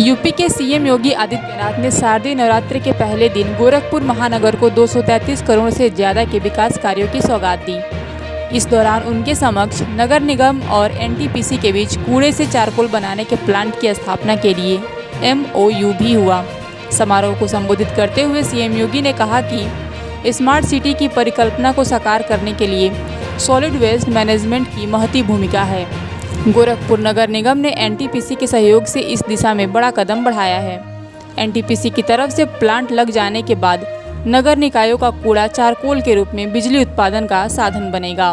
UP के CM Yogi Adityanath ने शारदीय नवरात्रि के पहले दिन गोरखपुर महानगर को 233 करोड़ से ज्यादा के विकास कार्यों की सौगात दी। इस दौरान उनके समक्ष नगर निगम और एनटीपीसी के बीच कूड़े से चारकोल बनाने के प्लांट की स्थापना के लिए MOU भी हुआ। समारोह को संबोधित करते हुए सीएम योगी ने कहा कि स्मार्ट सिटी की परिकल्पना को साकार करने के लिए सॉलिड वेस्ट मैनेजमेंट की महती भूमिका है। गोरखपुर नगर निगम ने एनटीपीसी के सहयोग से इस दिशा में बड़ा कदम बढ़ाया है। एनटीपीसी की तरफ से प्लांट लग जाने के बाद नगर निकायों का कूड़ा चारकोल के रूप में बिजली उत्पादन का साधन बनेगा।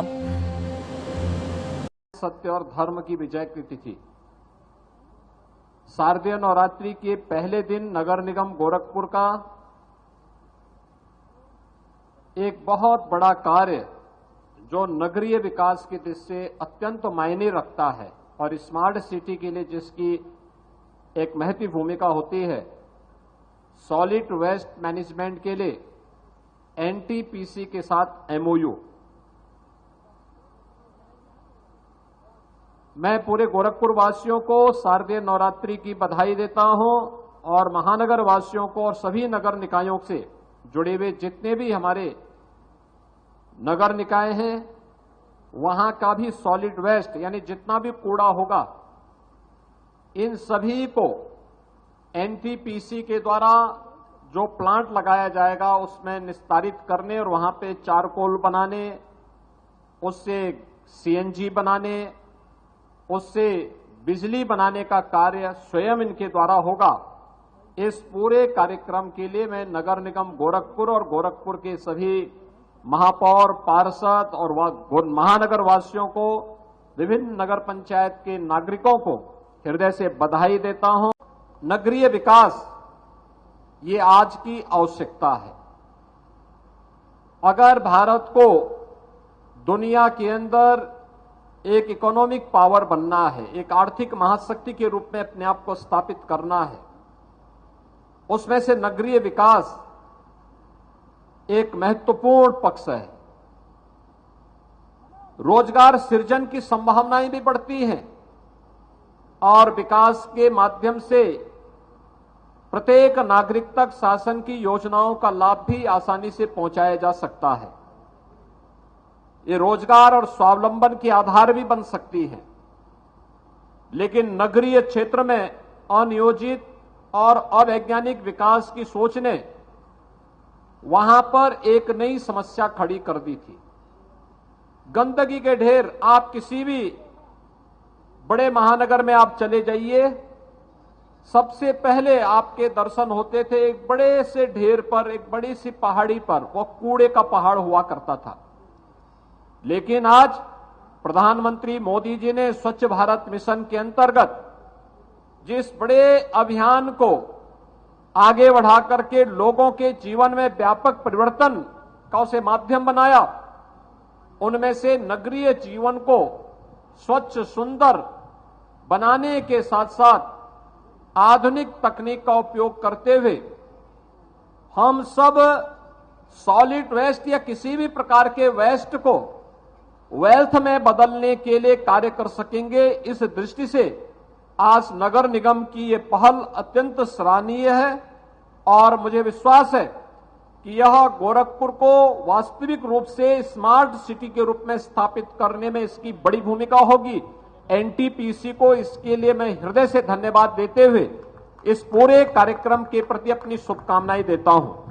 सत्य और धर्म की विजय की तिथि शारदीय नवरात्रि के पहले दिन नगर निगम गोरखपुर का एक बहुत बड़ा कार्य जो नगरीय विकास की दृष्टि से अत्यंत मायने रखता है और स्मार्ट सिटी के लिए जिसकी एक महती भूमिका होती है, सॉलिड वेस्ट मैनेजमेंट के लिए एनटीपीसी के साथ MOU। मैं पूरे गोरखपुर वासियों को शारदीय नवरात्रि की बधाई देता हूं और महानगर वासियों को और सभी नगर निकायों से जुड़े हुए जितने भी हमारे नगर निकाय हैं वहां का भी सॉलिड वेस्ट यानी जितना भी कूड़ा होगा इन सभी को एनटीपीसी के द्वारा जो प्लांट लगाया जाएगा उसमें निस्तारित करने और वहां पे चारकोल बनाने, उससे CNG बनाने, उससे बिजली बनाने का कार्य स्वयं इनके द्वारा होगा। इस पूरे कार्यक्रम के लिए मैं नगर निगम गोरखपुर और गोरखपुर के सभी महापौर, पार्षद और महानगर वासियों को, विभिन्न नगर पंचायत के नागरिकों को हृदय से बधाई देता हूं। नगरीय विकास ये आज की आवश्यकता है। अगर भारत को दुनिया के अंदर एक इकोनॉमिक पावर बनना है, एक आर्थिक महाशक्ति के रूप में अपने आप को स्थापित करना है, उसमें से नगरीय विकास एक महत्वपूर्ण पक्ष है। रोजगार सृजन की संभावनाएं भी बढ़ती हैं और विकास के माध्यम से प्रत्येक नागरिक तक शासन की योजनाओं का लाभ भी आसानी से पहुंचाया जा सकता है। ये रोजगार और स्वावलंबन के आधार भी बन सकती है। लेकिन नगरीय क्षेत्र में अनियोजित और अवैज्ञानिक विकास की सोच ने वहां पर एक नई समस्या खड़ी कर दी थी। गंदगी के ढेर, आप किसी भी बड़े महानगर में आप चले जाइए, सबसे पहले आपके दर्शन होते थे एक बड़े से ढेर पर, एक बड़ी सी पहाड़ी पर, वो कूड़े का पहाड़ हुआ करता था। लेकिन आज प्रधानमंत्री मोदी जी ने स्वच्छ भारत मिशन के अंतर्गत जिस बड़े अभियान को आगे बढ़ा करके लोगों के जीवन में व्यापक परिवर्तन का उसे माध्यम बनाया, उनमें से नगरीय जीवन को स्वच्छ सुंदर बनाने के साथ साथ आधुनिक तकनीक का उपयोग करते हुए हम सब सॉलिड वेस्ट या किसी भी प्रकार के वेस्ट को वेल्थ में बदलने के लिए कार्य कर सकेंगे। इस दृष्टि से आज नगर निगम की ये पहल अत्यंत सराहनीय है और मुझे विश्वास है कि यह गोरखपुर को वास्तविक रूप से स्मार्ट सिटी के रूप में स्थापित करने में इसकी बड़ी भूमिका होगी। एनटीपीसी को इसके लिए मैं हृदय से धन्यवाद देते हुए इस पूरे कार्यक्रम के प्रति अपनी शुभकामनाएं देता हूं।